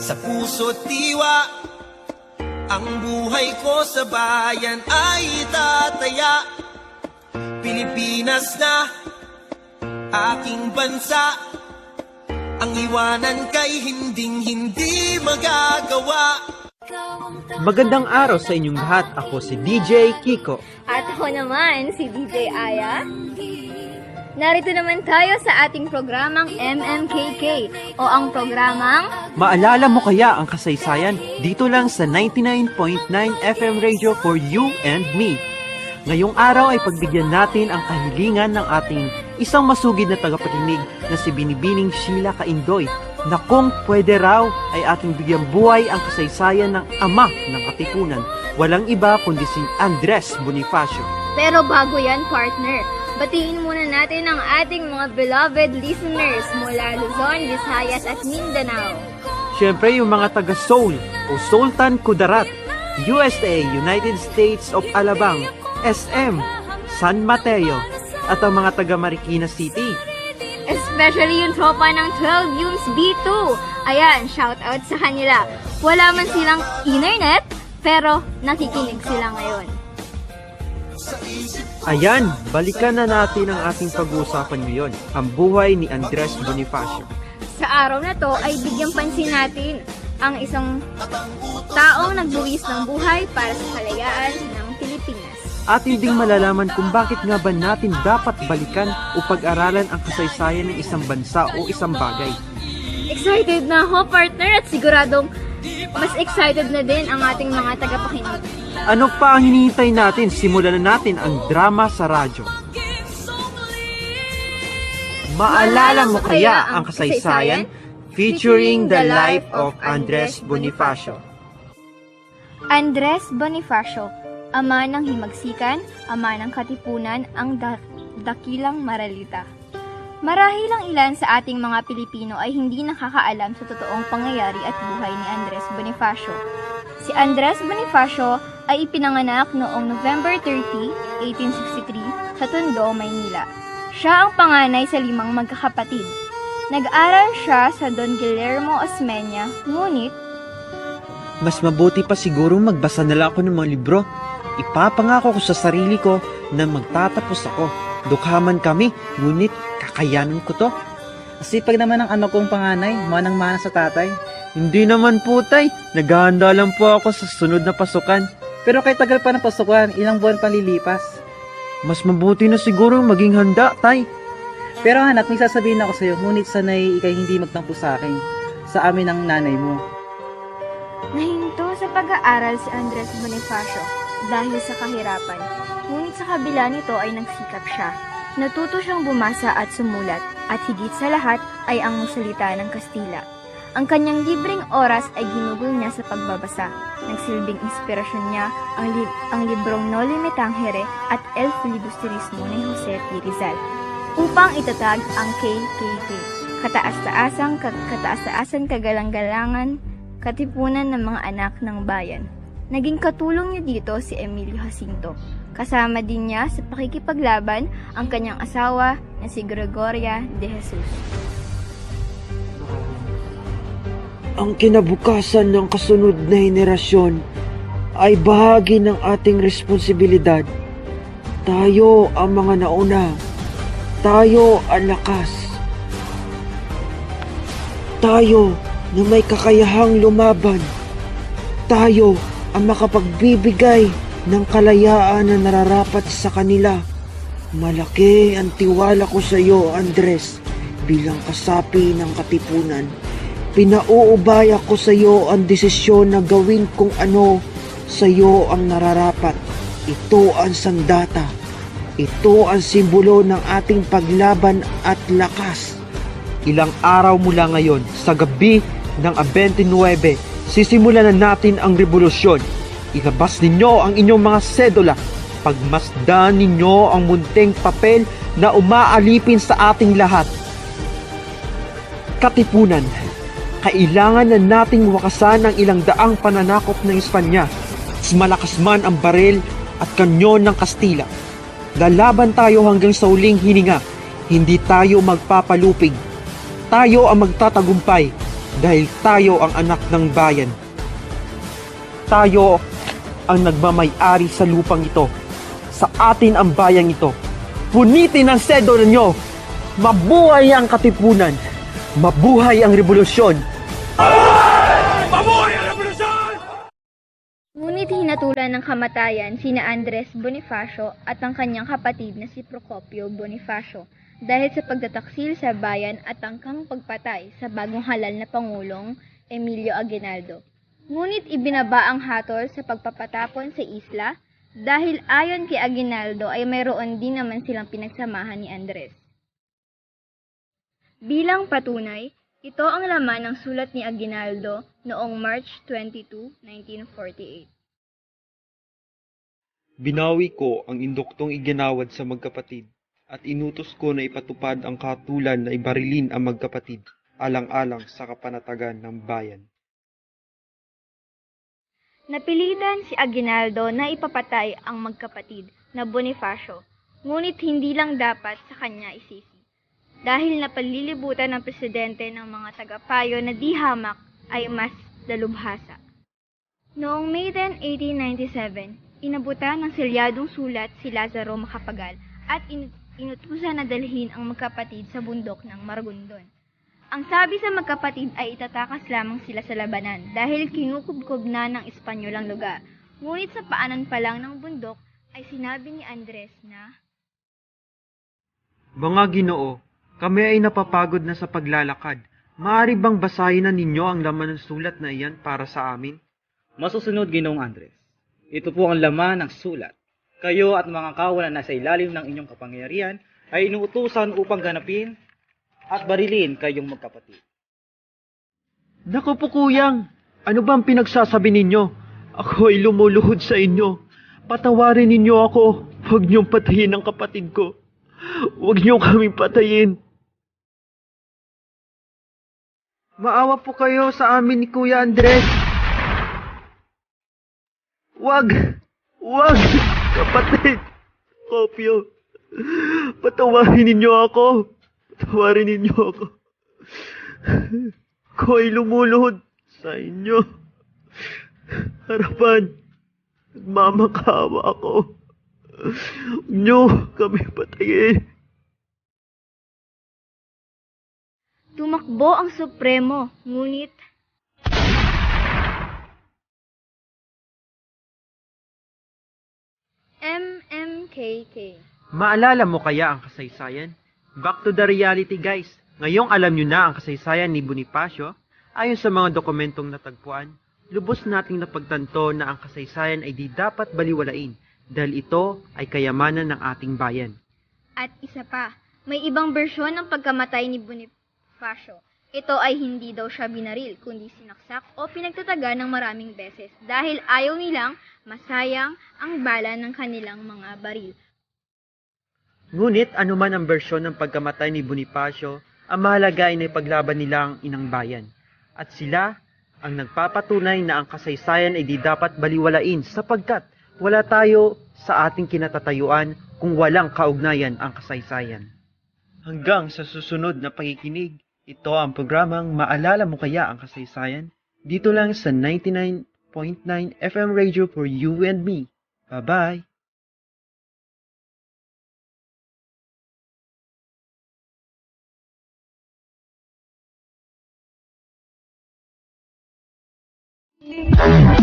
Sa puso't diwa, ang buhay ko sa bayan ay tataya. Pilipinas na aking bansa, ang iwanan kay hinding-hindi magagawa. Magandang araw sa inyong lahat. Ako si DJ Kiko. At ako naman, si DJ Aya. Narito naman tayo sa ating programang MMKK o ang programang Maalala mo kaya ang kasaysayan dito lang sa 99.9 FM Radio for you and me. Ngayong araw ay pagbigyan natin ang kahilingan ng ating isang masugid na tagapakinig na si Binibining Sheila Kaindoy na kung pwede raw ay ating bigyan buhay ang kasaysayan ng ama ng Katipunan. Walang iba kundi si Andres Bonifacio. Pero bago yan, partner, batiin muna natin ang ating mga beloved listeners mula Luzon, Visayas at Mindanao. Siyempre yung mga taga Seoul o Sultan Kudarat, USA, United States of Alabang, SM, San Mateo, at ang mga taga Marikina City. Especially yung tropa ng 12 Yumes B2. Ayan, shout out sa kanila. Wala man silang internet, pero nakikinig sila ngayon. Ayan, balikan na natin ang ating pag-uusapan ngayon, ang buhay ni Andres Bonifacio. Sa araw na to ay bigyang pansin natin ang isang taong nagbuwis ng buhay para sa kalayaan ng Pilipinas. Atin ding malalaman kung bakit nga ba natin dapat balikan o pag-aralan ang kasaysayan ng isang bansa o isang bagay. Excited na ako, partner, at siguradong mas excited na din ang ating mga tagapakinig. Ano pa ang hinihintay natin? Simulan na natin ang drama sa radyo. Maalala mo kaya ang kasaysayan? Featuring the life of Andres Bonifacio. Andres Bonifacio, ama ng himagsikan, ama ng katipunan, ang dakilang maralita. Marahil ang ilan sa ating mga Pilipino ay hindi nakakaalam sa totoong pangyayari at buhay ni Andres Bonifacio. Si Andres Bonifacio ay ipinanganak noong November 30, 1863 sa Tondo, Maynila. Siya ang panganay sa 5 magkakapatid. Nag-aral siya sa Don Guillermo Osmeña, ngunit Mas mabuti pa siguro magbasa na lang ako ng mga libro. Ipapangako ko sa sarili ko na magtatapos ako. Dukha man kami, ngunit kakayanan ko to. Sipag naman ng anak kong panganay, manang-mana sa tatay. Hindi naman po, tay. Naghahanda lang po ako sa sunod na pasukan. Pero kay tagal pa ng pasukan, ilang buwan pang lilipas. Mas mabuti na siguro maging handa, tay. Pero anak, may sasabihin ako sa'yo, ngunit sanay ikay hindi magtampo sa akin, sa amin ng nanay mo. nahinto sa pag-aaral si Andres Bonifacio dahil sa kahirapan. Ngunit sa kabila nito ay nagsikap siya. Natuto siyang bumasa at sumulat, at higit sa lahat ay ang musalita ng Kastila. Ang kanyang libreng oras ay ginugol niya sa pagbabasa. Nagsilbing inspirasyon niya ang librong Noli Me Tangere at El Filibusterismo ni Jose P. Rizal upang itatag ang KKK, kataas-taasan kagalang-galangan, katipunan ng mga anak ng bayan. Naging katulong niya dito si Emilio Jacinto. Kasama din niya sa pakikipaglaban ang kanyang asawa na si Gregoria de Jesus. Ang kinabukasan ng kasunod na henerasyon ay bahagi ng ating responsibilidad. Tayo ang mga nauna. Tayo ang lakas. Tayo na may kakayahang lumaban. Tayo ang makapagbibigay ng kalayaan na nararapat sa kanila. Malaki ang tiwala ko sa iyo, Andres, bilang kasapi ng Katipunan. Pinauubaya ko sa iyo ang desisyon na gawin kung ano sa iyo ang nararapat. Ito ang sandata. Ito ang simbolo ng ating paglaban at lakas. Ilang araw mula ngayon, sa gabi ng 29, sisimulan na natin ang revolusyon. Ilabas ninyo ang inyong mga sedula. Pagmasdan ninyo ang munting papel na umaalipin sa ating lahat. Katipunan, kailangan na nating wakasan ang ilang daang pananakop ng Espanya. Malakas man ang baril at kanyon ng Kastila. Lalaban tayo hanggang sa huling hininga. Hindi tayo magpapalupig. Tayo ang magtatagumpay dahil tayo ang anak ng bayan. Tayo ang nagmamay-ari sa lupang ito. Sa atin ang bayang ito. Punitin ang sedula nyo! Mabuhay ang katipunan! Mabuhay ang revolusyon! Ngunit hinatulan ng kamatayan sina Andres Bonifacio at ang kanyang kapatid na si Procopio Bonifacio dahil sa pagtataksil sa bayan at tangkang pagpatay sa bagong halal na Pangulong Emilio Aguinaldo. Ngunit ibinaba ang hatol sa pagpapatapon sa isla dahil ayon kay Aguinaldo ay mayroon din naman silang pinagsamahan ni Andres. Bilang patunay, ito ang laman ng sulat ni Aguinaldo noong March 22, 1948. Binawi ko ang induktong iginawad sa magkapatid at inutos ko na ipatupad ang katulan na ibarilin ang magkapatid alang-alang sa kapanatagan ng bayan. Napilitan si Aguinaldo na ipapatay ang magkapatid na Bonifacio, ngunit hindi lang dapat sa kanya isisi. Dahil napalilibutan ng presidente ng mga tagapayo na di hamak ay mas dalubhasa. Noong May 10, 1897, inabutan ng selyadong sulat si Lazaro Macapagal at inutusan na dalhin ang magkapatid sa bundok ng Maragondon. Ang sabi sa magkapatid ay itatakas lamang sila sa labanan dahil kinukubkob na ng Espanyol ang lugar. Ngunit sa paanan pa lang ng bundok ay sinabi ni Andres na, Mga Ginoo, kami ay napapagod na sa paglalakad. Maaari bang basahin na ninyo ang laman ng sulat na iyan para sa amin? Masusunod, Ginoong Andres. Ito po ang laman ng sulat. Kayo at mga kawalan na sa ilalim ng inyong kapangyarihan ay inuutusan upang ganapin at barilin kayong magkapatid. Naku po kuyang, ano ba ang pinagsasabi ninyo? Ako ay lumuluhod sa inyo. Patawarin ninyo ako. Huwag niyong patayin ang kapatid ko. Huwag niyo kaming patayin. Maawa po kayo sa amin ni Kuya Andres. Huwag! Huwag! Kapatid! Kopyo! Patawarin ninyo ako! Patawarin ninyo ako! Ako ay lumuluhod sa inyo. Harapan! Nagmamakawa ako. Huwag niyo kami patayin. tumakbo ang Supremo, ngunit MMKK. Maalala mo kaya ang kasaysayan? Back to the reality, guys. Ngayong alam nyo na ang kasaysayan ni Bonifacio, ayon sa mga dokumentong natagpuan, lubos nating napagtanto na ang kasaysayan ay di dapat baliwalain dahil ito ay kayamanan ng ating bayan. At isa pa, may ibang bersyon ng pagkamatay ni Bonifacio. Ito ay hindi daw siya binaril, kundi sinaksak o pinagtataga ng maraming beses dahil ayaw nilang masayang ang bala ng kanilang mga baril. Ngunit anuman ang bersyon ng pagkamatay ni Bonifacio, ang mahalaga ay naipaglaban nila ang inang bayan. At sila ang nagpapatunay na ang kasaysayan ay di dapat baliwalain sapagkat wala tayo sa ating kinatatayuan kung walang kaugnayan ang kasaysayan. Hanggang sa susunod na pakikinig, ito ang programang Maalala Mo Kaya ang Kasaysayan? Dito lang sa 99.9 FM Radio for you and me. Bye-bye! Thank you.